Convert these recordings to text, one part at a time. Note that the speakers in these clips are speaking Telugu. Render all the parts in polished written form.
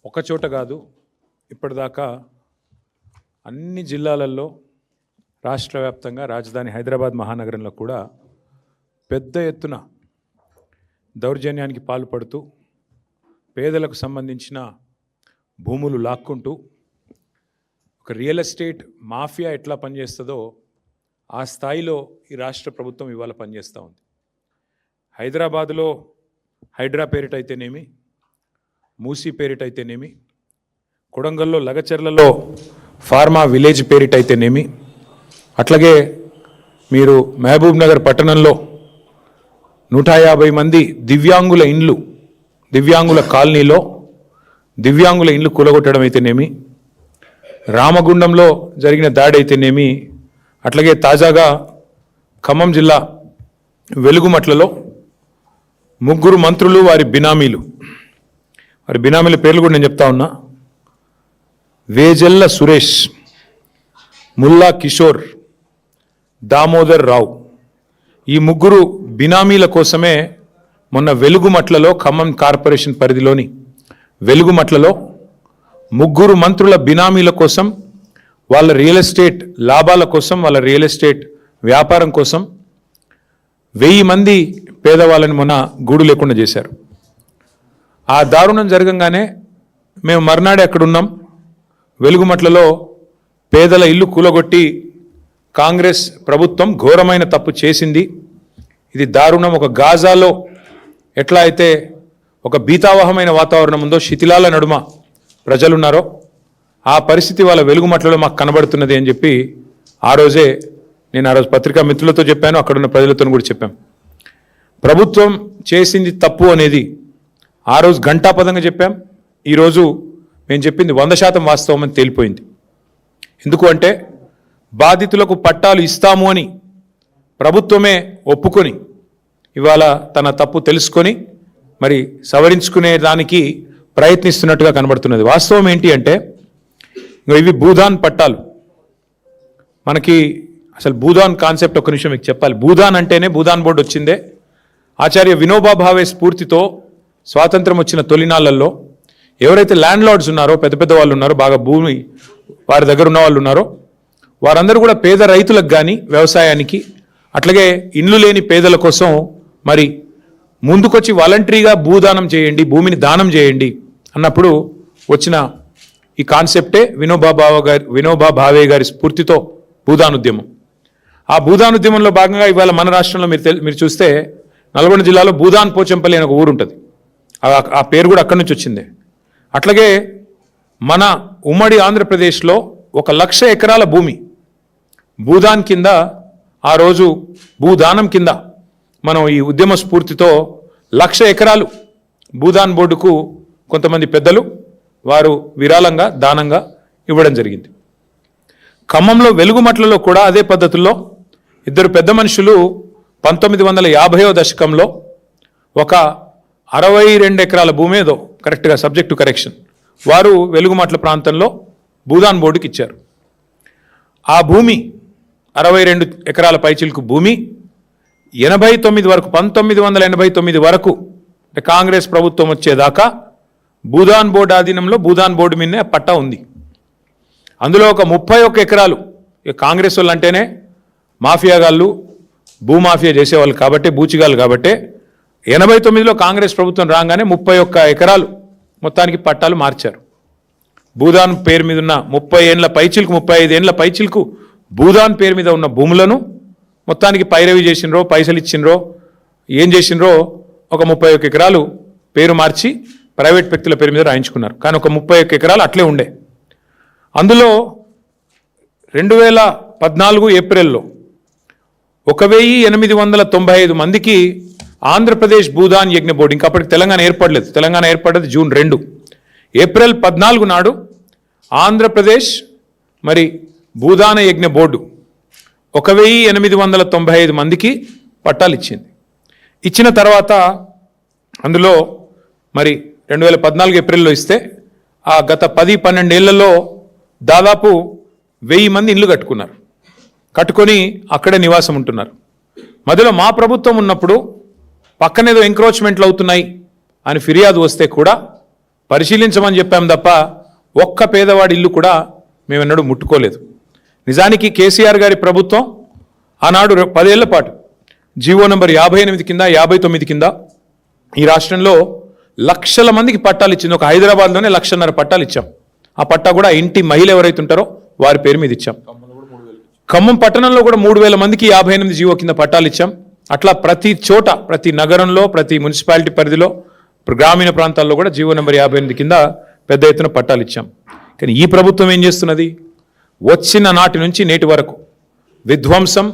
ఒక చోట కాదు, ఇప్పటిదాకా అన్ని జిల్లాలలో రాష్ట్ర వ్యాప్తంగా రాజధాని హైదరాబాద్ మహానగరంలో కూడా పెద్ద ఎత్తున దౌర్జన్యానికి పాల్పడుతూ పేదలకు సంబంధించిన భూములు లాక్కుంటూ ఒక రియల్ ఎస్టేట్ మాఫియా ఎట్లా పనిచేస్తుందో ఆ స్థాయిలో ఈ రాష్ట్ర ప్రభుత్వం ఇవాళ పనిచేస్తూ ఉంది. హైదరాబాదులో హైడ్రా పేరిటైతేనేమి, మూసీ పేరిటైతేనేమి, కొడంగల్లో లగచర్లలో ఫార్మా విలేజ్ పేరిటైతేనేమి, అట్లాగే మీరు మహబూబ్ నగర్ పట్టణంలో 150 మంది దివ్యాంగుల కాలనీలో దివ్యాంగుల ఇండ్లు కూలగొట్టడం అయితేనేమి, రామగుండంలో జరిగిన దాడి అయితేనేమి, అట్లాగే తాజాగా ఖమ్మం జిల్లా వెలుగుమట్లలో 3 మంత్రులు వారి బినామీల పేర్లు కూడా నేను చెప్తా ఉన్నా. వేజెల్ల సురేష్, ముల్లా కిషోర్, దామోదర్ రావు, ఈ 3 బినామీల కోసమే మొన్న వెలుగుమట్లలో ఖమ్మం కార్పొరేషన్ పరిధిలోని వెలుగుమట్లలో 3 మంత్రుల బినామీల కోసం, వాళ్ళ రియల్ ఎస్టేట్ లాభాల కోసం, వాళ్ళ రియల్ ఎస్టేట్ వ్యాపారం కోసం 1000 మంది పేదవాళ్ళని మొన్న గూడు లేకుండా చేశారు. ఆ దారుణం జరగంగానే మేము మర్నాడే అక్కడున్నాం. వెలుగుమట్లలో పేదల ఇల్లు కూలగొట్టి కాంగ్రెస్ ప్రభుత్వం ఘోరమైన తప్పు చేసింది. ఇది దారుణం. ఒక గాజాలో ఎట్లా అయితే ఒక భీతావహమైన వాతావరణం ఉందో, శిథిలాల నడుమ ప్రజలున్నారో, ఆ పరిస్థితి వాళ్ళ వెలుగుమట్లలో మాకు కనబడుతున్నది అని చెప్పి ఆ రోజు పత్రికా మిత్రులతో చెప్పాను, అక్కడున్న ప్రజలతో కూడా చెప్పాం. ప్రభుత్వం చేసింది తప్పు అనేది ఆ రోజు ఘంటాపదంగా చెప్పాం. ఈరోజు మేము చెప్పింది 100% వాస్తవం అని తేలిపోయింది. ఎందుకు అంటే బాధితులకు పట్టాలు ఇస్తాము అని ప్రభుత్వమే ఒప్పుకొని ఇవాళ తన తప్పు తెలుసుకొని మరి సవరించుకునే దానికి ప్రయత్నిస్తున్నట్టుగా కనబడుతున్నది. వాస్తవం ఏంటి అంటే ఇవి భూదాన్ పట్టాలు. మనకి అసలు భూదాన్ కాన్సెప్ట్ ఒక నిమిషం మీకు చెప్పాలి. భూదాన్ అంటేనే భూదాన్ బోర్డు వచ్చిందే ఆచార్య వినోబా భావే స్ఫూర్తితో. స్వాతంత్రం వచ్చిన తొలినాళ్లలో ఎవరైతే ల్యాండ్ లార్డ్స్ ఉన్నారో, పెద్ద పెద్ద వాళ్ళు ఉన్నారో, బాగా భూమి వారి దగ్గర ఉన్న వాళ్ళు ఉన్నారో, వారందరూ కూడా పేద రైతులకు కానీ వ్యవసాయానికి, అట్లాగే ఇండ్లు లేని పేదల కోసం మరి ముందుకొచ్చి వాలంటరీగా భూదానం చేయండి, భూమిని దానం చేయండి అన్నప్పుడు వచ్చిన ఈ కాన్సెప్టే వినోబా భావే గారి స్ఫూర్తితో భూదానుద్యమం. ఆ భూదానుద్యమంలో భాగంగా ఇవాళ మన రాష్ట్రంలో మీరు చూస్తే నల్గొండ జిల్లాలో భూదాన్ పోచంపల్లి అనే ఒక ఊరు ఉంటుంది. ఆ పేరు కూడా అక్కడి నుంచి వచ్చింది. అట్లాగే మన ఉమ్మడి ఆంధ్రప్రదేశ్లో 1,00,000 ఎకరాల భూమి భూదాన్ కింద, ఆ రోజు భూదానం కింద మనం ఈ ఉద్యమ స్ఫూర్తితో 1,00,000 ఎకరాలు భూదాన్ బోర్డుకు కొంతమంది పెద్దలు వారు విరాళంగా దానంగా ఇవ్వడం జరిగింది. ఖమ్మంలో వెలుగుమట్లలో కూడా అదే పద్ధతుల్లో 2 పెద్ద మనుషులు 1950వ దశకంలో ఒక 62 ఎకరాల భూమి ఏదో కరెక్ట్గా సబ్జెక్ట్ టు కరెక్షన్ వారు వెలుగుమట్ల ప్రాంతంలో భూదాన్ బోర్డుకి ఇచ్చారు. ఆ భూమి 62 ఎకరాల పైచిలకు భూమి 89 వరకు 1989 వరకు కాంగ్రెస్ ప్రభుత్వం వచ్చేదాకా భూదాన్ బోర్డు ఆధీనంలో భూదాన్ బోర్డు మీదనే పట్టా ఉంది. అందులో ఒక 31 ఎకరాలు కాంగ్రెస్ వాళ్ళు అంటేనే మాఫియాగాళ్ళు, భూమాఫియా చేసేవాళ్ళు కాబట్టి, బూచిగాళ్ళు కాబట్టి 89లో కాంగ్రెస్ ప్రభుత్వం రాగానే 31 ఎకరాలు మొత్తానికి పట్టాలు మార్చారు. భూదాన్ పేరు మీద ఉన్న 35 ఏండ్ల పైచిలకు భూదాన్ పేరు మీద ఉన్న భూములను మొత్తానికి పైరవి చేసినరో, పైసలు ఇచ్చినరో, ఏం చేసినరో ఒక 31 ఎకరాలు పేరు మార్చి ప్రైవేట్ వ్యక్తుల పేరు మీద రాయించుకున్నారు. కానీ ఒక 31 ఎకరాలు అట్లే ఉండే. అందులో 2014 ఏప్రిల్లో 1895 మందికి ఆంధ్రప్రదేశ్ భూదాన్ యజ్ఞ బోర్డు, ఇంకా అప్పటికి తెలంగాణ ఏర్పడలేదు, తెలంగాణ ఏర్పడ్డది జూన్ 2, ఏప్రిల్ 14 నాడు ఆంధ్రప్రదేశ్ మరి భూదాన యజ్ఞ బోర్డు 1895 మందికి పట్టాలు ఇచ్చింది. ఇచ్చిన తర్వాత అందులో మరి 2014 ఏప్రిల్లో ఇస్తే ఆ గత 10-12 ఏళ్లలో దాదాపు 1000 మంది ఇల్లు కట్టుకొని అక్కడే నివాసం ఉంటున్నారు. మధ్యలో మా ప్రభుత్వం ఉన్నప్పుడు పక్కనేదో ఎంక్రోచ్మెంట్లు అవుతున్నాయి అని ఫిర్యాదు వస్తే కూడా పరిశీలించమని చెప్పాం తప్ప ఒక్క పేదవాడి ఇల్లు కూడా మేమెన్నడూ ముట్టుకోలేదు. నిజానికి కేసీఆర్ గారి ప్రభుత్వం ఆనాడు 10 ఏళ్ల పాటు జీవో నంబర్ 58 కింద 59 కింద ఈ రాష్ట్రంలో లక్షల మందికి పట్టాలు ఇచ్చింది. ఒక హైదరాబాద్లోనే 1,50,000 పట్టాలు ఇచ్చాం. ఆ పట్టా కూడా ఇంటి మహిళ ఎవరైతే ఉంటారో వారి పేరు మీద ఇచ్చాం. ఖమ్మం పట్టణంలో కూడా 3,000 మందికి 58 జీవో కింద పట్టాలు ఇచ్చాం. అట్లా ప్రతి చోట, ప్రతి నగరంలో, ప్రతి మున్సిపాలిటీ పరిధిలో, గ్రామీణ ప్రాంతాల్లో కూడా జీవో నెంబర్ 58 కింద పెద్ద ఎత్తున పట్టాలు ఇచ్చాం. కానీ ఈ ప్రభుత్వం ఏం చేస్తున్నది? వచ్చిన నాటి నుంచి నేటి వరకు విధ్వంసం,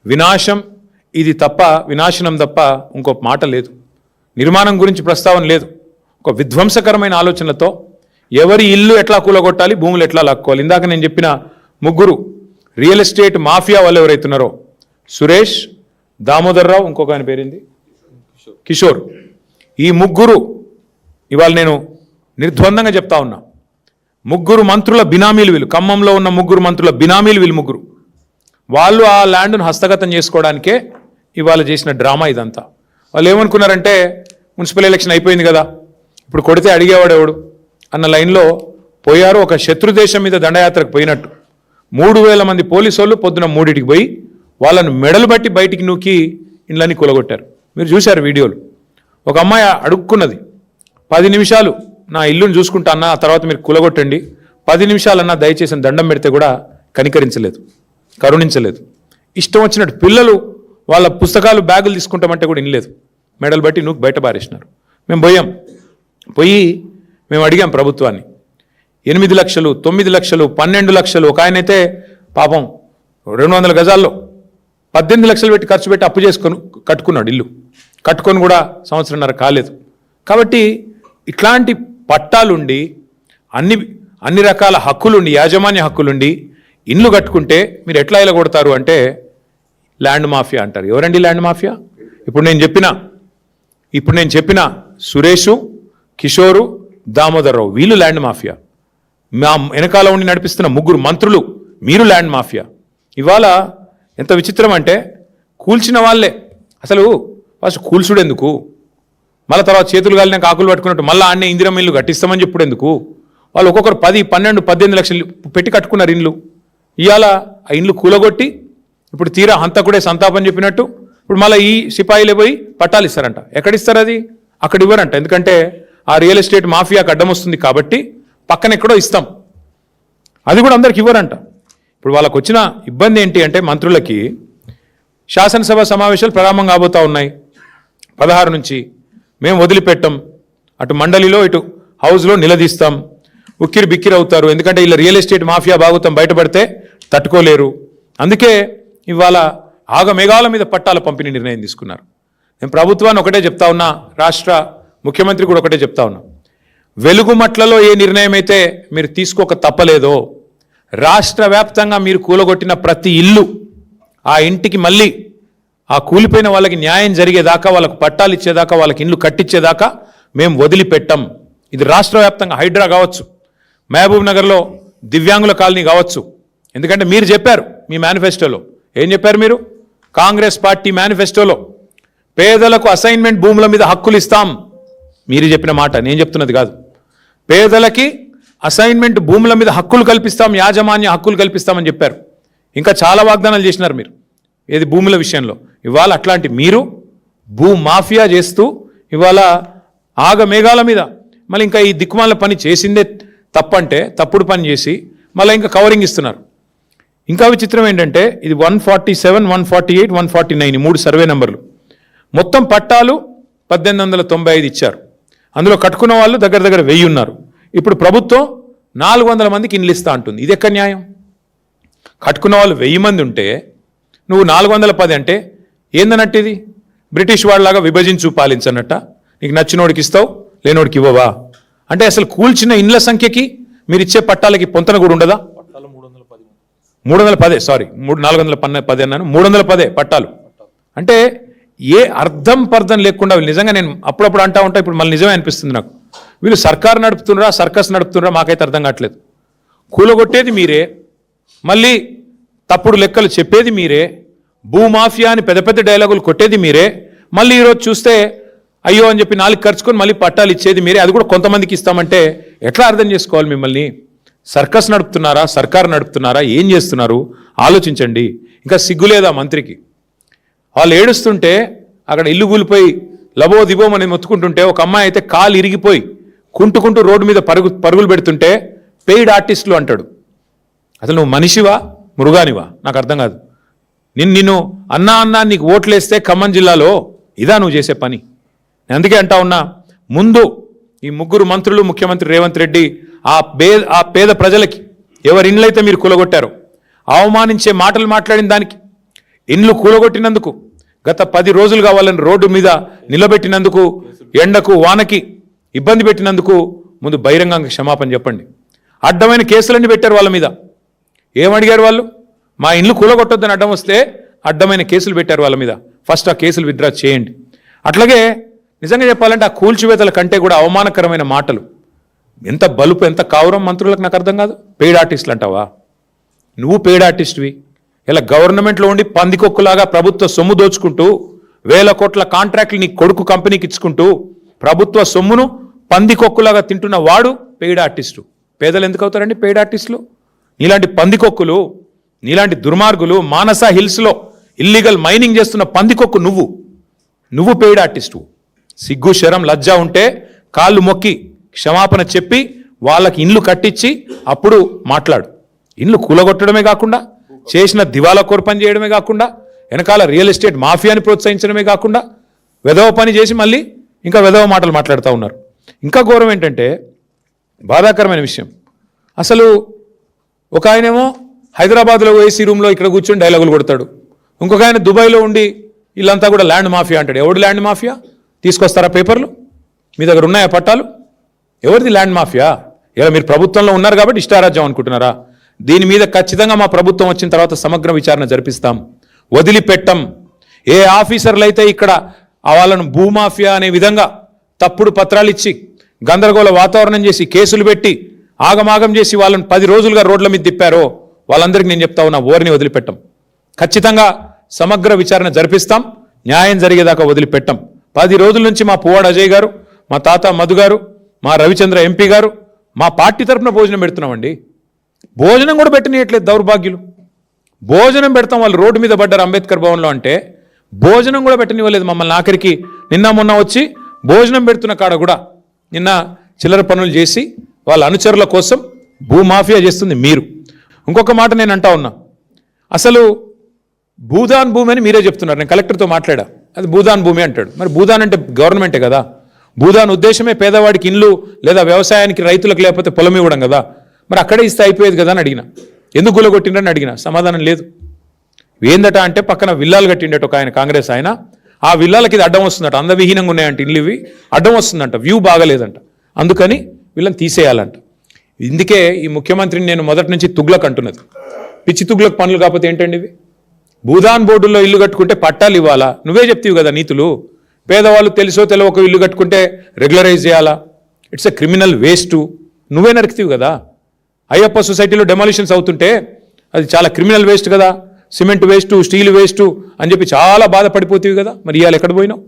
వినాశం, ఇది తప్ప, వినాశనం తప్ప ఇంకో మాట లేదు. నిర్మాణం గురించి ప్రస్తావన లేదు. ఒక విధ్వంసకరమైన ఆలోచనలతో ఎవరి ఇల్లు ఎట్లా కూలగొట్టాలి, భూములు ఎట్లా లాక్కోవాలి. ఇందాక నేను చెప్పిన ముగ్గురు రియల్ ఎస్టేట్ మాఫియా వాళ్ళు ఎవరైతున్నారో, సురేష్, దామోదర్ రావు, ఇంకొక ఆయన పేరింది కిషోర్, ఈ ముగ్గురు ఇవాళ నేను నిర్ద్వందంగా చెప్తా ఉన్నా, ముగ్గురు మంత్రుల బినామీలు వీళ్ళు. ఖమ్మంలో ఉన్న ముగ్గురు మంత్రుల బినామీలు వీళ్ళు ముగ్గురు. వాళ్ళు ఆ ల్యాండ్ను హస్తగతం చేసుకోవడానికే ఇవాళ చేసిన డ్రామా ఇదంతా. వాళ్ళు ఏమనుకున్నారంటే మున్సిపల్ ఎలక్షన్ అయిపోయింది కదా, ఇప్పుడు కొడితే అడిగేవాడు ఎవడు అన్న లైన్లో పోయారు. ఒక శత్రుదేశం మీద దండయాత్రకు పోయినట్టు 3,000 మంది పోలీసు వాళ్ళు పొద్దున 3టికి పోయి వాళ్ళను మెడలు బట్టి బయటికి నూకి ఇండ్లన్నీ కూలగొట్టారు. మీరు చూశారు వీడియోలు. ఒక అమ్మాయి అడుక్కున్నది, 10 నిమిషాలు నా ఇల్లుని చూసుకుంటా అన్న, ఆ తర్వాత మీరు కూలగొట్టండి, 10 నిమిషాలన్నా దయచేసి దండం పెడితే కూడా కనికరించలేదు, కరుణించలేదు. ఇష్టం వచ్చినట్టు పిల్లలు వాళ్ళ పుస్తకాలు, బ్యాగులు తీసుకుంటామంటే కూడా ఇనలేదు, మెడలు బట్టి నూకి బయట బారేసినారు. మేము పోయి మేము అడిగాం ప్రభుత్వాన్ని. 8 లక్షలు, 9 లక్షలు, 12 లక్షలు, ఒక ఆయనైతే పాపం 200 గజాల్లో 18 లక్షలు పెట్టి ఖర్చు పెట్టి అప్పు చేసుకొని కట్టుకున్నాడు ఇల్లు. కట్టుకొని కూడా సంవత్సరంన్నర కాలేదు. కాబట్టి ఇట్లాంటి పట్టాలుండి అన్ని రకాల హక్కులుండి, యాజమాన్య హక్కులుండి ఇల్లు కట్టుకుంటే మీరు ఎట్లా ఇలా కొడతారు అంటే ల్యాండ్ మాఫియా అంటారు. ఎవరండి ల్యాండ్ మాఫియా? ఇప్పుడు నేను చెప్పిన సురేషు, కిషోరు, దామోదర్ రావు వీళ్ళు ల్యాండ్ మాఫియా. మా వెనకాల ఉండి నడిపిస్తున్న ముగ్గురు మంత్రులు మీరు ల్యాండ్ మాఫియా. ఇవాళ ఎంత విచిత్రం అంటే కూల్చిన వాళ్ళే అసలు ఫస్ట్ కూల్చుడు ఎందుకు, మళ్ళీ తర్వాత చేతులు కాలినాక ఆకులు పట్టుకున్నట్టు మళ్ళీ ఆడనే ఇందిరమ్మ ఇల్లు కట్టిస్తామని చెప్పుడు ఎందుకు? వాళ్ళు ఒక్కొక్కరు 10, 12, 18 లక్షలు పెట్టి కట్టుకున్నారు ఇండ్లు. ఇవాళ ఆ ఇండ్లు కూలగొట్టి ఇప్పుడు తీరా హంతకుడే సంతాపం చెప్పినట్టు ఇప్పుడు మళ్ళీ ఈ సిపాయిలే పోయి పట్టాలు ఇస్తారంట. ఎక్కడిస్తారు అది? అక్కడ ఇవ్వరంట. ఎందుకంటే ఆ రియల్ ఎస్టేట్ మాఫియాకి అడ్డం వస్తుంది కాబట్టి పక్కన ఎక్కడో ఇస్తాం, అది కూడా అందరికి ఇవ్వరంట. ఇప్పుడు వాళ్ళకు వచ్చిన ఇబ్బంది ఏంటి అంటే మంత్రులకి శాసనసభ సమావేశాలు ప్రారంభం కాబోతా ఉన్నాయి 16 నుంచి. మేము వదిలిపెట్టాం, అటు మండలిలో ఇటు హౌస్లో నిలదీస్తాం, ఉక్కిరి బిక్కిరి అవుతారు. ఎందుకంటే ఇలా రియల్ ఎస్టేట్ మాఫియా భాగవతం బయటపడితే తట్టుకోలేరు. అందుకే ఇవాళ ఆగమేఘాల మీద పట్టాల పంపిణీ నిర్ణయం తీసుకున్నారు. నేను ప్రభుత్వాన్ని ఒకటే చెప్తా ఉన్నా, రాష్ట్ర ముఖ్యమంత్రి కూడా ఒకటే చెప్తా ఉన్నా, వెలుగుమట్లలో ఏ నిర్ణయం అయితే మీరు తీసుకోక తప్పలేదో, రాష్ట్ర వ్యాప్తంగా మీరు కూలగొట్టిన ప్రతి ఇల్లు ఆ ఇంటికి మళ్ళీ ఆ కూలిపోయిన వాళ్ళకి న్యాయం జరిగేదాకా, వాళ్ళకు పట్టాలు ఇచ్చేదాకా, వాళ్ళకి ఇండ్లు కట్టించేదాకా మేము వదిలిపెట్టాం. ఇది రాష్ట్ర వ్యాప్తంగా హైడ్రా కావచ్చు, మహబూబ్ నగర్లో దివ్యాంగుల కాలనీ కావచ్చు. ఎందుకంటే మీరు చెప్పారు మీ మేనిఫెస్టోలో, ఏం చెప్పారు మీరు? కాంగ్రెస్ పార్టీ మేనిఫెస్టోలో పేదలకు అసైన్మెంట్ భూముల మీద హక్కులు ఇస్తాం. మీరు చెప్పిన మాట, నేను చెప్తున్నది కాదు. పేదలకి అసైన్మెంట్ భూముల మీద హక్కులు కల్పిస్తాం, యాజమాన్య హక్కులు కల్పిస్తామని చెప్పారు. ఇంకా చాలా వాగ్దానాలు చేసినారు మీరు ఏది భూముల విషయంలో. ఇవాళ అట్లాంటి మీరు భూ మాఫియా చేస్తూ ఇవాళ ఆగమేఘాల మీద మళ్ళీ ఇంకా ఈ దిక్కుమాల పని చేసిందే తప్పంటే తప్పుడు పని చేసి మళ్ళీ ఇంకా కవరింగ్ ఇస్తున్నారు. ఇంకా విచిత్రం ఏంటంటే ఇది 147, 148, 149 3 సర్వే నెంబర్లు. మొత్తం పట్టాలు 1895 ఇచ్చారు. అందులో కట్టుకున్న వాళ్ళు దగ్గర 1000 ఉన్నారు. ఇప్పుడు ప్రభుత్వం 400 మందికి ఇండ్లు ఇస్తా అంటుంది. ఇది ఎక్కడ న్యాయం? కట్టుకున్న వాళ్ళు 1000 మంది ఉంటే నువ్వు 410 అంటే ఏందన్నట్టు? ఇది బ్రిటిష్ వాళ్ళలాగా విభజించు పాలించన్నట్ట. నీకు నచ్చినోడికి ఇస్తావు, లేనోడికి ఇవ్వవా అంటే అసలు కూల్చిన ఇండ్ల సంఖ్యకి మీరు ఇచ్చే పట్టాలకి పొంతన కూడా ఉండదా? 310 సారీ 410 అన్నాను, 310 పట్టాలు అంటే ఏ అర్థం పర్థం లేకుండా నిజంగా నేను అప్పుడప్పుడు అంటా ఉంటా, ఇప్పుడు మళ్ళీ నిజమే అనిపిస్తుంది నాకు. వీళ్ళు సర్కారు నడుపుతున్నారా, సర్కస్ నడుపుతున్నారా మాకైతే అర్థం కావట్లేదు. కూలగొట్టేది మీరే, మళ్ళీ తప్పుడు లెక్కలు చెప్పేది మీరే, భూమాఫియా అని పెద్ద పెద్ద డైలాగులు కొట్టేది మీరే. మళ్ళీ ఈరోజు చూస్తే అయ్యో అని చెప్పి 4 ఖర్చుకొని మళ్ళీ పట్టాలు ఇచ్చేది మీరే, అది కూడా కొంతమందికి ఇస్తామంటే ఎట్లా అర్థం చేసుకోవాలి మిమ్మల్ని? సర్కస్ నడుపుతున్నారా, సర్కారు నడుపుతున్నారా, ఏం చేస్తున్నారు ఆలోచించండి. ఇంకా సిగ్గులేదా మంత్రికి? వాళ్ళు ఏడుస్తుంటే అక్కడ ఇల్లు కూలిపోయి లబో దిబోమని మొత్తుకుంటుంటే ఒక అమ్మాయి అయితే కాలు ఇరిగిపోయి కుంటుకుంటూ రోడ్డు మీద పరుగులు పెడుతుంటే పెయిడ్ ఆర్టిస్టులు అంటాడు. అసలు నువ్వు మనిషివా మృగానివా నాకు అర్థం కాదు. నిన్ను అన్నా నీకు ఓట్లేస్తే ఖమ్మం జిల్లాలో ఇదా నువ్వు చేసే పని? నేను అందుకే అంటా ఉన్నా, ముందు ఈ 3 మంత్రులు, ముఖ్యమంత్రి రేవంత్ రెడ్డి ఆ పేద ప్రజలకి ఎవరి ఇండ్లైతే మీరు కూలగొట్టారో, అవమానించే మాటలు మాట్లాడిన దానికి, ఇండ్లు కూలగొట్టినందుకు, గత 10 రోజులుగా వాళ్ళని రోడ్డు మీద నిలబెట్టినందుకు, ఎండకు వానకి ఇబ్బంది పెట్టినందుకు ముందు బహిరంగంగా క్షమాపణ చెప్పండి. అడ్డమైన కేసులన్నీ పెట్టారు వాళ్ళ మీద. ఏమడిగారు వాళ్ళు? మా ఇండ్లు కూలగొట్టొద్దని అడ్డం వస్తే అడ్డమైన కేసులు పెట్టారు వాళ్ళ మీద. ఫస్ట్ ఆ కేసులు విత్డ్రా చేయండి. అట్లాగే నిజంగా చెప్పాలంటే ఆ కూల్చివేతల కంటే కూడా అవమానకరమైన మాటలు, ఎంత బలుపు, ఎంత కావురం మంత్రులకు నాకు అర్థం కాదు. పెయిడ్ ఆర్టిస్టులు అంటావా? నువ్వు పెయిడ్ ఆర్టిస్ట్వి. ఇలా గవర్నమెంట్లో ఉండి పందికొక్కులాగా ప్రభుత్వ సొమ్ము దోచుకుంటూ 1000 కోట్ల కాంట్రాక్ట్లు నీ కొడుకు కంపెనీకి ఇచ్చుకుంటూ ప్రభుత్వ సొమ్మును పందికొక్కులాగా తింటున్న వాడు పెయిడ్ ఆర్టిస్టు. పేదలు ఎందుకు అవుతారండి పెయిడ్ ఆర్టిస్టులు? నీలాంటి పందికొక్కులు, నీలాంటి దుర్మార్గులు, మానస హిల్స్లో ఇల్లీగల్ మైనింగ్ చేస్తున్న పందికొక్కు నువ్వు పెయిడ్ ఆర్టిస్టు. సిగ్గు శరం లజ్జ ఉంటే కాళ్ళు మొక్కి క్షమాపణ చెప్పి వాళ్ళకి ఇండ్లు కట్టించి అప్పుడు మాట్లాడు. ఇండ్లు కూలగొట్టడమే కాకుండా, చేసిన దివాలా కోర్ పని చేయడమే కాకుండా, వెనకాల రియల్ ఎస్టేట్ మాఫియాని ప్రోత్సహించడమే కాకుండా వెధవ పని చేసి మళ్ళీ ఇంకా వెధవ మాటలు మాట్లాడుతూ ఉన్నారు. ఇంకా ఘోరం ఏంటంటే, బాధాకరమైన విషయం, అసలు ఒక ఆయనేమో హైదరాబాద్లో ఏసీ రూమ్లో ఇక్కడ కూర్చొని డైలాగులు కొడతాడు. ఇంకొక ఆయన దుబాయ్లో ఉండి వీళ్ళంతా కూడా ల్యాండ్ మాఫియా అంటాడు. ఎవడు ల్యాండ్ మాఫియా? తీసుకొస్తారా పేపర్లు? మీ దగ్గర ఉన్నాయా పట్టాలు? ఎవరిది ల్యాండ్ మాఫియా? ఇలా మీరు ప్రభుత్వంలో ఉన్నారు కాబట్టి ఇష్టారాజ్యం అనుకుంటున్నారా? దీని మీద ఖచ్చితంగా మా ప్రభుత్వం వచ్చిన తర్వాత సమగ్ర విచారణ జరిపిస్తాం, వదిలిపెట్టం. ఏ ఆఫీసర్లు అయితే ఇక్కడ వాళ్ళను భూమాఫియా అనే విధంగా తప్పుడు పత్రాలు ఇచ్చి గందరగోళ వాతావరణం చేసి కేసులు పెట్టి ఆగమాగం చేసి వాళ్ళని 10 రోజులుగా రోడ్ల మీద తిప్పారో వాళ్ళందరికీ నేను చెప్తా ఉన్నా, ఓరిని వదిలిపెట్టం. ఖచ్చితంగా సమగ్ర విచారణ జరిపిస్తాం, న్యాయం జరిగేదాకా వదిలిపెట్టం. 10 రోజుల నుంచి మా పువ్వాడ అజయ్ గారు, మా తాత మధు గారు, మా రవిచంద్ర ఎంపీ గారు మా పార్టీ తరఫున భోజనం పెడుతున్నామండి. భోజనం కూడా పెట్టనీయట్లేదు దౌర్భాగ్యులు. భోజనం పెడతాం, వాళ్ళు రోడ్డు మీద పడ్డారు అంబేద్కర్ భవన్లో అంటే భోజనం కూడా పెట్టనివ్వలేదు మమ్మల్ని. ఆఖరికి నిన్న మొన్న వచ్చి భోజనం పెడుతున్న కాడ కూడా నిన్న చిల్లర పనులు చేసి వాళ్ళ అనుచరుల కోసం భూమాఫియా చేస్తుంది మీరు. ఇంకొక మాట నేను అంటా ఉన్నా, అసలు భూదాన్ భూమి అని మీరే చెప్తున్నారు. నేను కలెక్టర్తో మాట్లాడా, అది భూదాన్ భూమి అంటాడు. మరి భూదాన్ అంటే గవర్నమెంటే కదా. భూదాన్ ఉద్దేశమే పేదవాడికి ఇల్లు లేదా వ్యవసాయానికి రైతులకు లేకపోతే పొలం ఇవ్వడం కదా. మరి అక్కడే ఇస్తే అయిపోయేది కదా అని అడిగిన. ఎందుకు గులగొట్టిండ్రని అడిగిన, సమాధానం లేదు. ఏందట అంటే పక్కన విల్లాలు కట్టిండట ఒక ఆయన, కాంగ్రెస్ ఆయన. ఆ విల్లాలకి ఇది అడ్డం వస్తుందట, అందవిహీనంగా ఉన్నాయంట ఇల్లు, ఇవి అడ్డం వస్తుందంట, వ్యూ బాగలేదంట, అందుకని వీళ్ళని తీసేయాలంట. ఇందుకే ఈ ముఖ్యమంత్రిని నేను మొదటి నుంచి తుగ్లక్ అంటున్నది. పిచ్చి తుగ్లక్ పనులు కాకపోతే ఏంటండి ఇవి? భూదాన్ బోర్డుల్లో ఇల్లు కట్టుకుంటే పట్టాలు ఇవ్వాలా? నువ్వే చెప్తావు కదా నీతులు. పేదవాళ్ళు తెలుసో తెలియక ఇల్లు కట్టుకుంటే రెగ్యులరైజ్ చేయాలా? It's a criminal waste. నువ్వే నరికితీవు కదా. అయ్యప్ప సొసైటీలో డెమాలిషన్స్ అవుతుంటే అది చాలా క్రిమినల్ వేస్ట్ కదా, సిమెంట్ వేస్ట్, స్టీల్ వేస్ట్ అని చెప్పి చాలా బాధపడిపోతీవి కదా. మరి ఇవాళ ఎక్కడ పోయినావు?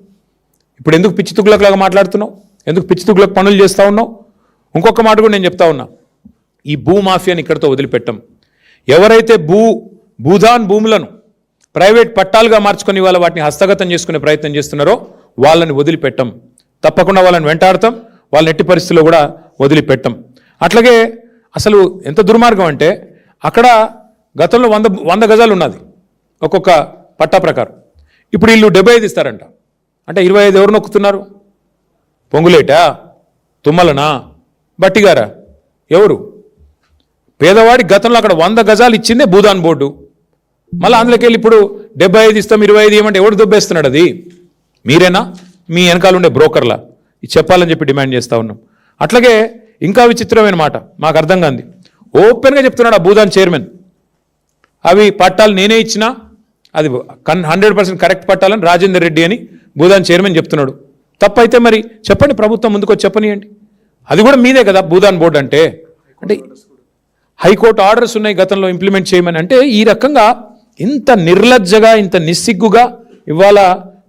ఇప్పుడు ఎందుకు పిచ్చి తుగ్లక్ లాగా మాట్లాడుతున్నావు? ఎందుకు పిచ్చి తుగ్లక్ పనులు చేస్తూ ఉన్నావు? ఇంకొక మాట కూడా నేను చెప్తా ఉన్నా, ఈ భూమాఫియాని ఇక్కడితో వదిలిపెట్టం. ఎవరైతే భూదాన్ భూములను ప్రైవేట్ పట్టాలుగా మార్చుకొని వాళ్ళ వాటిని హస్తగతం చేసుకునే ప్రయత్నం చేస్తున్నారో వాళ్ళని వదిలిపెట్టం. తప్పకుండా వాళ్ళని వెంటాడతాం, వాళ్ళని ఎట్టి పరిస్థితుల్లో కూడా వదిలిపెట్టం. అట్లాగే అసలు ఎంత దుర్మార్గం అంటే, అక్కడ గతంలో 100 గజాలు ఉన్నది ఒక్కొక్క పట్టా ప్రకారం. ఇప్పుడు వీళ్ళు 75 ఇస్తారంట. అంటే 25 ఎవరు నొక్కుతున్నారు? పొంగులేటా, తుమ్మలనా, బట్టిగారా, ఎవరు? పేదవాడి గతంలో అక్కడ 100 గజాలు ఇచ్చిందే భూదాన్ బోర్డు. మళ్ళీ అందులోకి వెళ్ళి ఇప్పుడు 75 ఇస్తాం, 25 ఏమంటే ఎవడు దొబ్బేస్తున్నాడు? అది మీరేనా? మీ వెనకాల ఉండే బ్రోకర్లా? ఇది చెప్పాలని చెప్పి డిమాండ్ చేస్తూ ఉన్నాం. అట్లాగే ఇంకా విచిత్రమైన మాట మాకు అర్థం కాంది, ఓపెన్గా చెప్తున్నాడు ఆ భూదాన్ చైర్మన్, అవి పట్టాలు నేనే ఇచ్చినా అది 100% కరెక్ట్ పట్టాలని రాజేందర్ రెడ్డి అని భూదాన్ చైర్మన్ చెప్తున్నాడు. తప్పైతే మరి చెప్పండి, ప్రభుత్వం ముందుకు చెప్పనియండి. అది కూడా మీదే కదా భూదాన్ బోర్డు అంటే. అంటే హైకోర్టు ఆర్డర్స్ ఉన్నాయి గతంలో ఇంప్లిమెంట్ చేయమని. అంటే ఈ రకంగా ఇంత నిర్లజ్జగా, ఇంత నిస్సిగ్గుగా ఇవాళ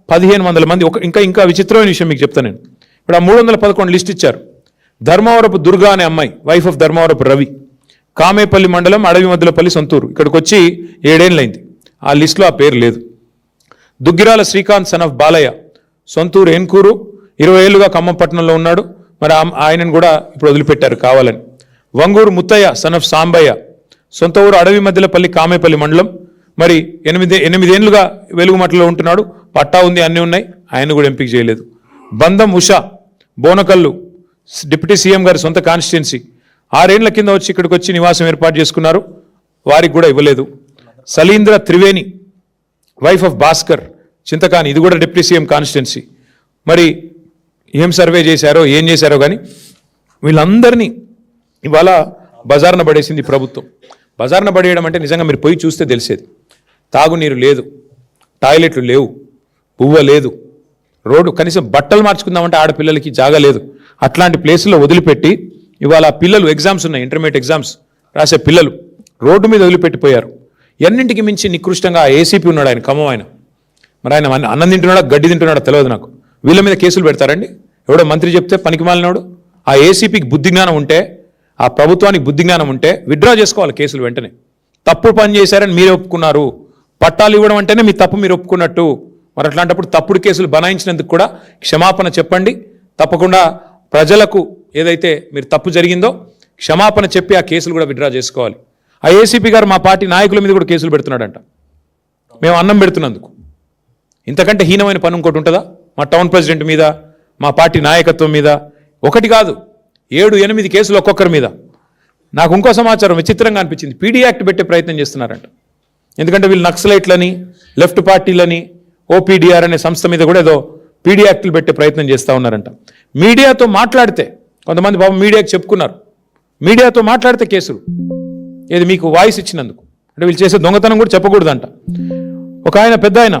1500 మంది. ఇంకా విచిత్రమైన విషయం మీకు చెప్తాను నేను. ఇప్పుడు ఆ 311 లిస్ట్ ఇచ్చారు. ధర్మవరపు దుర్గా అనే అమ్మాయి, వైఫ్ ఆఫ్ ధర్మవరపు రవి, కామేపల్లి మండలం అడవి మధ్యలపల్లి సొంతూరు, ఇక్కడికి వచ్చి 7 ఏళ్ళైంది. ఆ లిస్టులో ఆ పేరు లేదు. దుగ్గిరాల శ్రీకాంత్ సన్ ఆఫ్ బాలయ్య, సొంతూరు ఏన్కూరు, 20 ఏళ్లుగా ఖమ్మంపట్నంలో ఉన్నాడు. మరి ఆయనను కూడా ఇప్పుడు వదిలిపెట్టారు కావాలని. వంగూరు ముత్తయ్య సన్ ఆఫ్ సాంబయ్య, సొంత ఊరు అడవి మధ్యలపల్లి కామేపల్లి మండలం, మరి 8 ఏళ్లుగా వెలుగుమట్టలో ఉంటున్నాడు. పట్టా ఉంది, అన్నీ ఉన్నాయి, ఆయన కూడా ఎంపిక చేయలేదు. బందం ఉషా, బోనకల్లు, డిప్యూటీ సీఎం గారి సొంత కాన్స్టిట్యున్సీ, 6 ఏళ్ల కింద వచ్చి ఇక్కడికి వచ్చి నివాసం ఏర్పాటు చేసుకున్నారు, వారికి కూడా ఇవ్వలేదు. సలీంద్ర త్రివేణి, వైఫ్ ఆఫ్ భాస్కర్, చింతకాని, ఇది కూడా డిప్యూటీ సీఎం కాన్స్టిట్యున్సీ. మరి ఏం సర్వే చేశారో ఏం చేశారో కానీ వీళ్ళందరినీ ఇవాళ బజార్న పడేసింది ప్రభుత్వం. బజార్న పడేయడం అంటే నిజంగా మీరు పోయి చూస్తే తెలిసేది. తాగునీరు లేదు, టాయిలెట్లు లేవు, పువ్వ లేదు, రోడ్డు కనీసం బట్టలు మార్చుకుందామంటే ఆడపిల్లలకి జాగా లేదు. అట్లాంటి ప్లేసుల్లో వదిలిపెట్టి ఇవాళ పిల్లలు ఎగ్జామ్స్ ఉన్నాయి, ఇంటర్మీడియట్ ఎగ్జామ్స్ రాసే పిల్లలు రోడ్డు మీద వదిలిపెట్టిపోయారు. ఎన్నింటికి మించి నికృష్టంగా ఏసీపీ ఉన్నాడు ఆయన, ఖమ్మం ఆయన. మరి ఆయన అన్నం తింటున్నాడా గడ్డి తింటున్నాడా తెలియదు నాకు. వీళ్ళ మీద కేసులు పెడతారండి? ఎవడో మంత్రి చెప్తే పనికిమాలినోడు. ఆ ఏసీపీకి బుద్ధి జ్ఞానం ఉంటే, ఆ ప్రభుత్వానికి బుద్ధి జ్ఞానం ఉంటే విత్డ్రా చేసుకోవాలి కేసులు వెంటనే. తప్పు పని చేశారని మీరు ఒప్పుకున్నారు, పట్టాలు ఇవ్వడం అంటేనే మీ తప్పు మీరు ఒప్పుకున్నట్టు. మరి అట్లాంటప్పుడు తప్పుడు కేసులు బనాయించినందుకు కూడా క్షమాపణ చెప్పండి. తప్పకుండా ప్రజలకు ఏదైతే మీరు తప్పు జరిగిందో క్షమాపణ చెప్పి ఆ కేసులు కూడా విత్డ్రా చేసుకోవాలి. ఆ ఏసీపీ గారు మా పార్టీ నాయకుల మీద కూడా కేసులు పెడుతున్నాడంట, మేము అన్నం పెడుతున్నందుకు. ఇంతకంటే హీనమైన పని ఇంకోటి ఉంటుందా? మా టౌన్ ప్రెసిడెంట్ మీద, మా పార్టీ నాయకత్వం మీద ఒకటి కాదు 7-8 కేసులు ఒక్కొక్కరి మీద. నాకు ఇంకో సమాచారం విచిత్రంగా అనిపించింది, పీడీ యాక్ట్ పెట్టే ప్రయత్నం చేస్తున్నారంట. ఎందుకంటే వీళ్ళు నక్సలైట్లని, లెఫ్ట్ పార్టీలని, ఓపీడీఆర్ అనే సంస్థ మీద కూడా ఏదో పీడీ యాక్టులు పెట్టే ప్రయత్నం చేస్తూ ఉన్నారంట. మీడియాతో మాట్లాడితే, కొంతమంది బాబు మీడియాకి చెప్పుకున్నారు, మీడియాతో మాట్లాడితే కేసులు. ఏది మీకు వాయిస్ ఇచ్చినందుకు, అంటే వీళ్ళు చేసే దొంగతనం కూడా చెప్పకూడదంట. ఒక ఆయన పెద్ద ఆయన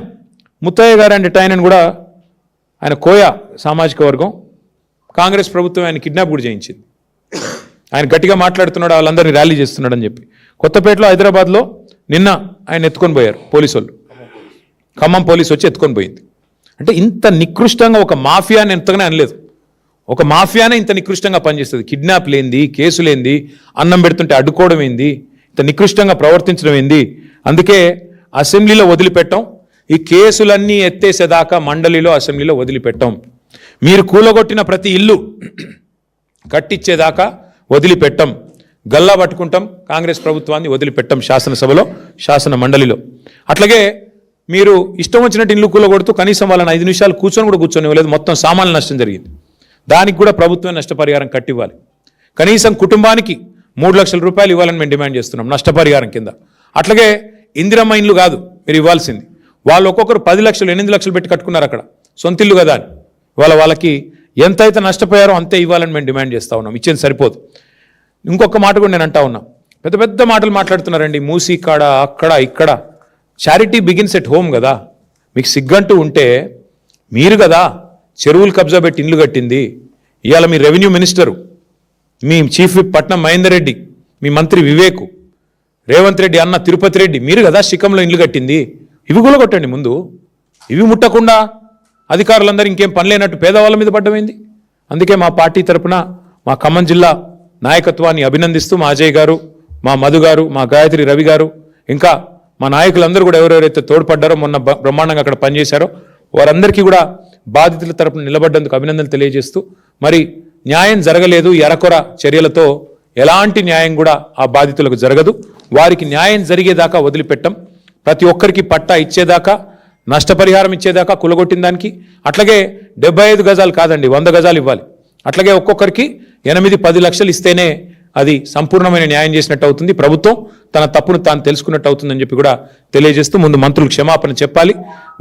ముత్తయ్య గారు అంటే ఆయనను కూడా, ఆయన కోయ సామాజిక వర్గం, కాంగ్రెస్ ప్రభుత్వం ఆయన కిడ్నాప్ కూడా చేయించింది. ఆయన గట్టిగా మాట్లాడుతున్నాడు, వాళ్ళందరినీ ర్యాలీ చేస్తున్నాడు అని చెప్పి. కొత్తపేటలో, హైదరాబాద్లో నిన్న ఆయన ఎత్తుకొని పోయారు పోలీసు వాళ్ళు, ఖమ్మం పోలీసు వచ్చి ఎత్తుకొని పోయింది. అంటే ఇంత నికృష్టంగా ఒక మాఫియాని ఎంతగానే అనలేదు. ఒక మాఫియానే ఇంత నికృష్టంగా పనిచేస్తుంది. కిడ్నాప్ లేంది, కేసులేంది, అన్నం పెడుతుంటే అడ్డుకోవడం ఏంది, ఇంత నికృష్టంగా ప్రవర్తించడం ఏంది. అందుకే అసెంబ్లీలో వదిలిపెట్టాం, ఈ కేసులన్నీ ఎత్తేసేదాకా మండలిలో, అసెంబ్లీలో వదిలిపెట్టాం. మీరు కూలగొట్టిన ప్రతి ఇల్లు కట్టించేదాకా వదిలిపెట్టాం. గల్లా పట్టుకుంటాం, కాంగ్రెస్ ప్రభుత్వాన్ని వదిలిపెట్టాం శాసనసభలో, శాసన మండలిలో. అట్లాగే మీరు ఇష్టం వచ్చినట్టు ఇల్లు కూలగొడుతూ కనీసం వాళ్ళని 5 నిమిషాలు కూర్చొని ఇవ్వలేదు. మొత్తం సామాన్య నష్టం జరిగింది. దానికి కూడా ప్రభుత్వమే నష్టపరిహారం కట్టివ్వాలి. కనీసం కుటుంబానికి 3 లక్షల రూపాయలు ఇవ్వాలని మేము డిమాండ్ చేస్తున్నాం నష్టపరిహారం కింద. అట్లాగే ఇందిరమ్మ ఇండ్లు కాదు మీరు ఇవ్వాల్సింది, వాళ్ళు ఒక్కొక్కరు 10 లక్షలు 8 లక్షలు పెట్టి కట్టుకున్నారు అక్కడ, సొంత ఇల్లు కదా అని. వాళ్ళకి ఎంతైతే నష్టపోయారో అంతే ఇవ్వాలని మేము డిమాండ్ చేస్తూ ఉన్నాం. ఇచ్చేది సరిపోదు. ఇంకొక మాట కూడా నేను అంటా ఉన్నా, పెద్ద పెద్ద మాటలు మాట్లాడుతున్నారండి, మూసి కాడ అక్కడ ఇక్కడ. చారిటీ బిగిన్స్ ఎట్ హోమ్ కదా. మీకు సిగ్గంటూ ఉంటే మీరు కదా చెరువులు కబ్జా పెట్టి ఇండ్లు కట్టింది. ఇవాళ మీ రెవెన్యూ మినిస్టరు, మీ చీఫ్ విప్ పట్నం మహేందర్ రెడ్డి, మీ మంత్రి వివేక్, రేవంత్ రెడ్డి అన్న తిరుపతి రెడ్డి, మీరు కదా శిఖంలో ఇండ్లు కట్టింది. ఇవి కూడా కొట్టండి ముందు. ఇవి ముట్టకుండా అధికారులందరూ ఇంకేం పని లేనట్టు పేదవాళ్ళ మీద పడ్డమైంది. అందుకే మా పార్టీ తరఫున మా ఖమ్మం జిల్లా నాయకత్వాన్ని అభినందిస్తూ మా అజయ్ గారు, మా మధు గారు, మా గాయత్రి రవి గారు, ఇంకా మా నాయకులందరూ కూడా ఎవరెవరైతే తోడ్పడ్డారో, మొన్న బ్రహ్మాండంగా అక్కడ పనిచేశారో వారందరికీ కూడా బాధితుల తరపున నిలబడ్డందుకు అభినందనలు తెలియజేస్తూ, మరి న్యాయం జరగలేదు, ఎరకొర చర్యలతో ఎలాంటి న్యాయం కూడా ఆ బాధితులకు జరగదు. వారికి న్యాయం జరిగేదాకా వదిలిపెట్టం. ప్రతి ఒక్కరికి పట్టా ఇచ్చేదాకా, నష్టపరిహారం ఇచ్చేదాకా కూలగొట్టిన దానికి. అట్లాగే 75 గజాలు కాదండి, 100 గజాలు ఇవ్వాలి. అట్లాగే ఒక్కొక్కరికి 8-10 లక్షలు ఇస్తేనే అది సంపూర్ణమైన న్యాయం చేసినట్టు అవుతుంది. ప్రభుత్వం తన తప్పును తాను తెలుసుకున్నట్టు అవుతుందని చెప్పి కూడా తెలియజేస్తూ, ముందు మంత్రులు క్షమాపణ చెప్పాలి.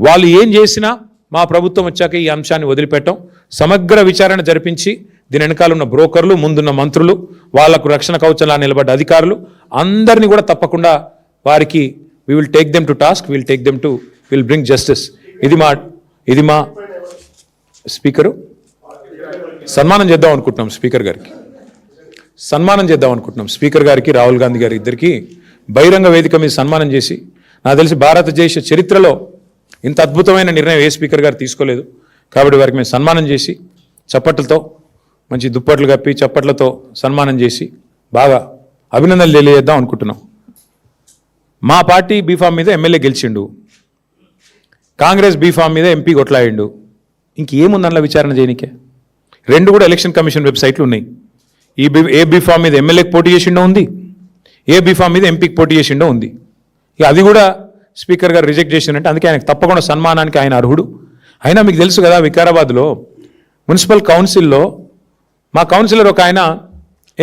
వాళ్ళు ఏం చేసినా మా ప్రభుత్వం వచ్చాక ఈ అంశాన్ని వదిలిపెట్టాం. సమగ్ర విచారణ జరిపించి దీని వెనకాల ఉన్న బ్రోకర్లు, ముందున్న మంత్రులు, వాళ్లకు రక్షణ కవచంలా నిలబడ్డ అధికారులు అందరినీ కూడా తప్పకుండా వారికి we will take them to task, we'll bring justice. ఇది మా స్పీకరు సన్మానం చేద్దాం అనుకుంటున్నాం. స్పీకర్ గారికి రాహుల్ గాంధీ గారి ఇద్దరికి బహిరంగ వేదిక మీద సన్మానం చేసి, నాకు తెలిసి భారతదేశ చరిత్రలో ఇంత అద్భుతమైన నిర్ణయం ఏ స్పీకర్ గారు తీసుకోలేదు. కాబట్టి వారికి మేము సన్మానం చేసి చప్పట్లతో మంచి దుప్పట్లు కప్పి చప్పట్లతో సన్మానం చేసి బాగా అభినందనలు తెలియజేద్దాం అనుకుంటున్నాం. మా పార్టీ బీఫామ్ మీద ఎమ్మెల్యే గెలిచిండు, కాంగ్రెస్ బీఫామ్ మీద ఎంపీ కొట్లాడిండు. ఇంకేముంది అందులో విచారణ చేయనికే? రెండు కూడా ఎలక్షన్ కమిషన్ వెబ్సైట్లు ఉన్నాయి. ఏ బీఫామ్ మీద ఎమ్మెల్యేకి పోటీ చేసిండో ఉంది, ఏ బీఫామ్ మీద ఎంపీకి పోటీ చేసిండో ఉంది. ఇక అది కూడా స్పీకర్ గారు రిజెక్ట్ చేసిందంటే అందుకే ఆయనకు తప్పకుండా సన్మానానికి ఆయన అర్హుడు. అయినా మీకు తెలుసు కదా, వికారాబాద్లో మున్సిపల్ కౌన్సిల్లో మా కౌన్సిలర్ ఒక ఆయన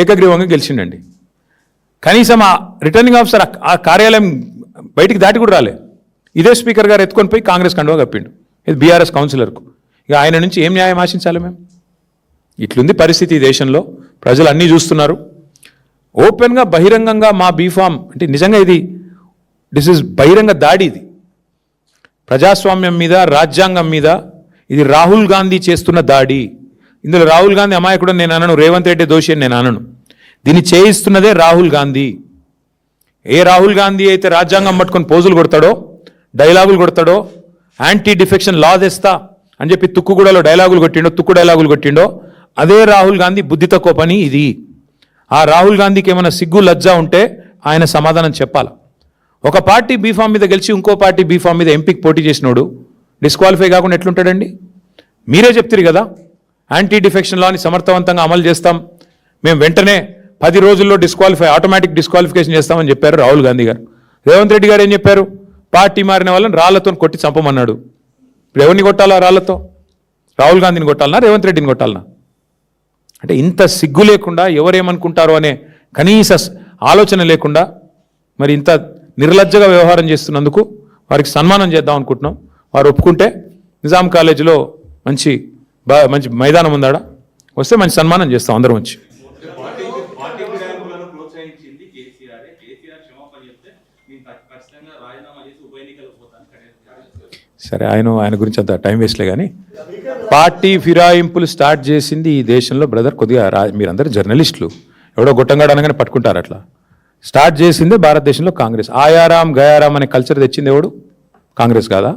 ఏకగ్రీవంగా గెలిచిండండి. కనీసం ఆ రిటర్నింగ్ ఆఫీసర్ ఆ కార్యాలయం బయటికి దాటి కూడా రాలే. ఇదే స్పీకర్ గారు ఎత్తుకొని పోయి కాంగ్రెస్ కండువా కప్పిండు. ఇది బీఆర్ఎస్ కౌన్సిలర్కు. ఇక ఆయన నుంచి ఏం న్యాయం ఆశించాలి మేము? ఇట్లుంది పరిస్థితి ఈ దేశంలో. ప్రజలు అన్నీ చూస్తున్నారు. ఓపెన్గా బహిరంగంగా మా బీఫామ్ అంటే నిజంగా దిస్ ఇస్ బహిరంగ దాడి. ఇది ప్రజాస్వామ్యం మీద, రాజ్యాంగం మీద ఇది రాహుల్ గాంధీ చేస్తున్న దాడి. ఇందులో రాహుల్ గాంధీ అమాయకుడు నేను అనను, రేవంత్ రెడ్డి దోషి అని నేను అనను. దీన్ని చేయిస్తున్నదే రాహుల్ గాంధీ. ఏ రాహుల్ గాంధీ అయితే రాజ్యాంగం పట్టుకొని పోజులు కొడతాడో, డైలాగులు కొడతాడో, యాంటీ డిఫెక్షన్ లా తెస్తా అని చెప్పి తుక్కుగూడలో తుక్కు డైలాగులు కొట్టిండో అదే రాహుల్ గాంధీ బుద్ధి తక్కువ పని ఇది. ఆ రాహుల్ గాంధీకి ఏమైనా సిగ్గు లజ్జ ఉంటే ఆయన సమాధానం చెప్పాలి. ఒక పార్టీ బీఫామ్ మీద గెలిచి ఇంకో పార్టీ బీఫామ్ మీద ఎంపీకి పోటీ చేసినోడు డిస్క్వాలిఫై కాకుండా ఎట్లుంటాడండి? మీరే చెప్తారు కదా, యాంటీ డిఫెక్షన్ లాని సమర్థవంతంగా అమలు చేస్తాం, మేము వెంటనే 10 రోజుల్లో ఆటోమేటిక్ డిస్క్వాలిఫికేషన్ చేస్తామని చెప్పారు రాహుల్ గాంధీ గారు. రేవంత్ రెడ్డి గారు ఏం చెప్పారు? పార్టీ మారిన వాళ్ళని రాళ్లతో కొట్టి చంపమన్నాడు. ఇప్పుడు ఎవరిని కొట్టాలా రాళ్లతో? రాహుల్ గాంధీని కొట్టాలనా, రేవంత్ రెడ్డిని కొట్టాలనా? అంటే ఇంత సిగ్గు లేకుండా, ఎవరేమనుకుంటారో అనే కనీస ఆలోచన లేకుండా మరి ఇంత నిర్లజ్జగా వ్యవహారం చేస్తున్నందుకు వారికి సన్మానం చేద్దాం అనుకుంటున్నాం. వారు ఒప్పుకుంటే నిజాం కాలేజీలో మంచి మైదానం ఉందాడ, వస్తే మంచి సన్మానం చేస్తాం అందరం వచ్చి. సరే, ఆయన గురించి అంత టైం వేస్ట్లే. కానీ పార్టీ ఫిరాయింపులు స్టార్ట్ చేసింది ఈ దేశంలో బ్రదర్. కొద్దిగా మీరందరూ జర్నలిస్టులు, ఎవడో గొట్టంగాడు అనగానే పట్టుకుంటారు. అట్లా స్టార్ట్ చేసిందే భారతదేశంలో కాంగ్రెస్. ఆయారాం గయారాం అనే కల్చర్ తెచ్చింది ఎవడు? కాంగ్రెస్ కాదా?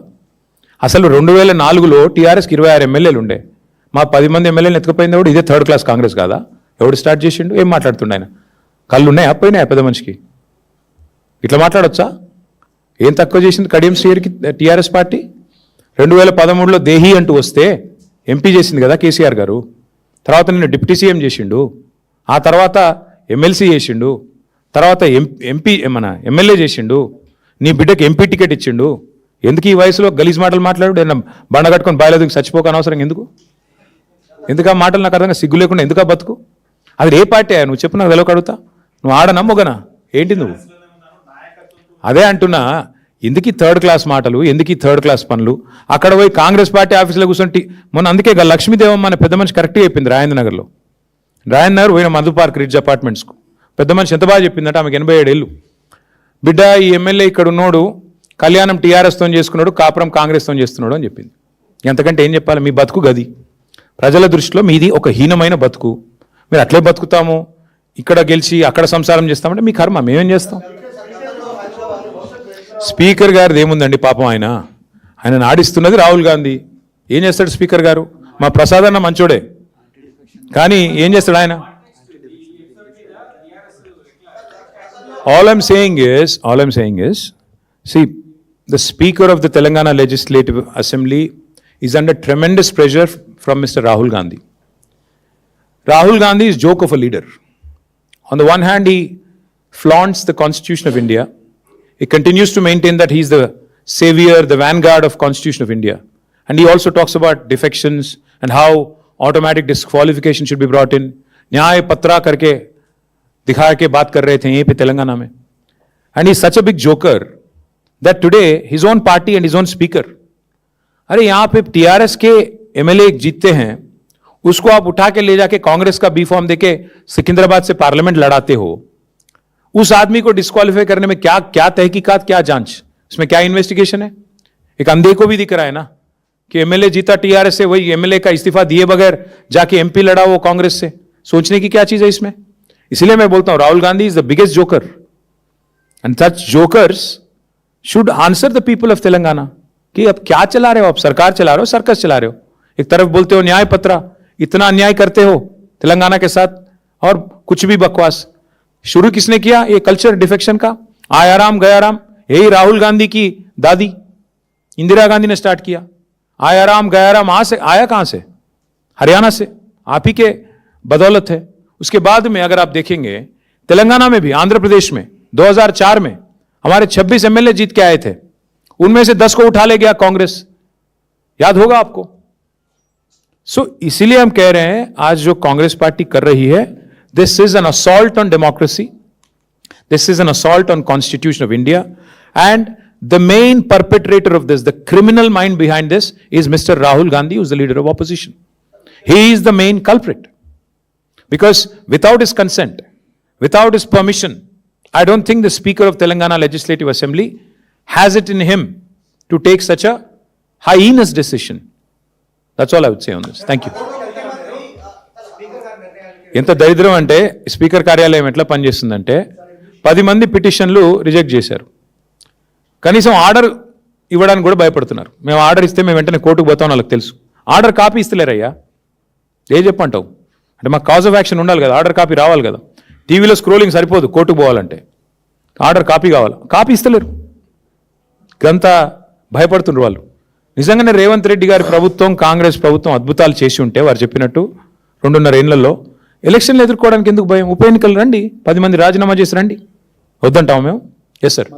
అసలు 2004లో టీఆర్ఎస్కి 26 ఎమ్మెల్యేలు ఉండే. మా 10 మంది ఎమ్మెల్యేలు ఎత్తుకుపోయింది ఎవడు? ఇదే థర్డ్ క్లాస్ కాంగ్రెస్ కాదా? ఎవడు స్టార్ట్ చేసిండు? ఏం మాట్లాడుతుండే ఆయన? కళ్ళు ఉన్నాయా? పోయినాయా పెద్ద మనిషికి? ఇట్లా మాట్లాడొచ్చా? ఏం తక్కువ చేసింది కడియం శ్రీహరికి టీఆర్ఎస్ పార్టీ? 2013లో దేహి అంటూ వస్తే ఎంపీ చేసింది కదా కేసీఆర్ గారు. తర్వాత నిన్ను డిప్యూటీ సీఎం చేసిండు, ఆ తర్వాత ఎమ్మెల్సీ చేసిండు, తర్వాత ఎమ్మెల్యే చేసిండు, నీ బిడ్డకి ఎంపీ టికెట్ ఇచ్చిండు. ఎందుకు ఈ వయసులో గలీజ్ మాటలు మాట్లాడు? బండ కట్టుకొని బాయలేదుకు చచ్చిపోక అనవసరం ఎందుకు? ఆ మాటలు నాకు అర్థంగా సిగ్గు లేకుండా ఎందుకు ఆ బతుకు? అది ఏ పార్టీ? నువ్వు చెప్పు, నాకు తెలవక అడుగుతా. నువ్వు ఆడనమ్మగనా ఏంటి నువ్వు? అదే అంటున్నా, ఎందుకు థర్డ్ క్లాస్ మాటలు, ఎందుకు థర్డ్ క్లాస్ పనులు? అక్కడ పోయి కాంగ్రెస్ పార్టీ ఆఫీసులో కూర్చుంటే మొన్న అందుకే లక్ష్మీదేవమ్మ అనే పెద్ద మనిషి కరెక్ట్గా చెప్పింది. రాజేంద్ర నగర్లో పోయిన మధు పార్క్ రిడ్జ్ అపార్ట్మెంట్స్కు పెద్ద మనిషి ఎంత బాగా చెప్పిందంటే, ఆమెకు 87 ఏళ్ళు. బిడ్డ, ఈ ఎమ్మెల్యే ఇక్కడ ఉన్నోడు కళ్యాణం టీఆర్ఎస్తో చేసుకున్నాడు, కాపురం కాంగ్రెస్తో చేస్తున్నాడు అని చెప్పింది. ఎంతకంటే ఏం చెప్పాలి? మీ బతుకు గది. ప్రజల దృష్టిలో మీది ఒక హీనమైన బతుకు. మీరు అట్లే బతుకుతాము, ఇక్కడ గెలిచి అక్కడ సంసారం చేస్తామంటే మీ కర్మ, మేమేం చేస్తాం? స్పీకర్ గారిది ఏముందండి పాపం? ఆయన ఆడిస్తున్నది రాహుల్ గాంధీ. ఏం చేస్తాడు స్పీకర్ గారు? మా ప్రసాద్ అన్న మంచోడే, కానీ ఏం చేస్తాడు ఆయన? All I'm saying is, see, the Speaker of the Telangana Legislative Assembly is under tremendous pressure from Mr. Rahul Gandhi. Rahul Gandhi is joke of a leader. On the one hand, he flaunts the Constitution of India. He continues to maintain that he is the savior, the vanguard of Constitution of India. And he also talks about defections and how automatic disqualification should be brought in. न्याय पत्रा करके दिखा के बात कर रहे थे यहीं पे तेलंगाना में. And he's such a big joker that today his own party and his own speaker, अरे यहाँ पे टीआरएस के एमएलए जीतते हैं, उसको आप उठा के ले जाके कांग्रेस का बी फॉर्म देके सिकंदराबाद से पार्लियामेंट लड़ाते हो. उस आदमी को डिस्क्वालीफाई करने में क्या तहकीकात, क्या जांच, इसमें क्या इन्वेस्टिगेशन है? एक अंधे को भी दिख रहा है ना कि एमएलए जीता टीआरएस से, वही एमएलए का इस्तीफा दिए बगैर जाके एमपी लड़ा वो कांग्रेस से. सोचने की क्या चीज है इसमें? इसलिए मैं बोलता हूं Rahul Gandhi is the biggest joker, and such jokers should answer the people of Telangana. कि अब क्या चला रहे हो, आप सरकार चला रहे हो, सर्कस चला रहे हो। एक तरफ बोलते हो न्याय पत्रा, इतना अन्याय करते हो तेलंगाना के साथ, और कुछ भी बकवास। शुरू किसने किया ये कल्चर डिफेक्शन का? आया राम गया राम, यही राहुल गांधी की दादी इंदिरा गांधी ने स्टार्ट किया। आया राम गया राम से आया कहां से? हरियाणा से, आप ही के बदौलत है। उसके बाद में अगर आप देखेंगे तेलंगाना में भी, आंध्र प्रदेश में 2004 में हमारे 26 एमएलए जीत के आए थे, उनमें से 10 को उठा ले गया कांग्रेस, याद होगा आपको। इसीलिए हम कह रहे हैं आज जो कांग्रेस पार्टी कर रही है, this is an assault on democracy, this is an assault on constitution of India, and the main perpetrator of this, the criminal mind behind this is mister Rahul Gandhi, who is the leader of opposition. He is the main culprit. Because without his consent, without his permission, I don't think the Speaker of Telangana Legislative Assembly has it in him to take such a heinous decision. That's all I would say on this. Thank you. ఎంత దరిద్రం అంటే స్పీకర్ కార్యాలయం ఎట్లా పనిచేస్తుందంటే 10 మంది పిటిషన్లు రిజెక్ట్ చేశారు, కనీసం ఆర్డర్ ఇవ్వడానికి కూడా భయపడుతున్నారు. మేము ఆర్డర్ ఇస్తే మేము వెంటనే కోర్టుకు పోతాం, వాళ్ళకి తెలుసు. ఆర్డర్ కాపీ ఇస్తలేరయ్యా, ఏ చెప్పంటావు అంటే మాకు కాజ్ ఆఫ్ యాక్షన్ ఉండాలి కదా, ఆర్డర్ కాపీ రావాలి కదా. టీవీలో స్క్రోలింగ్ సరిపోదు, కోర్టుకు పోవాలంటే ఆర్డర్ కాపీ కావాలి, కాపీ ఇస్తలేరు. గంత భయపడుతుండ్రు వాళ్ళు. నిజంగానే రేవంత్ రెడ్డి గారి ప్రభుత్వం, కాంగ్రెస్ ప్రభుత్వం అద్భుతాలు చేసి ఉంటే వారు చెప్పినట్టు 2.5 ఏళ్లలో ఎలక్షన్లు ఎదుర్కోవడానికి ఎందుకు భయం? ఉప ఎన్నికలు రండి, 10 మంది రాజీనామా చేసి రండి, వద్దంటాము మేము. Yes sir.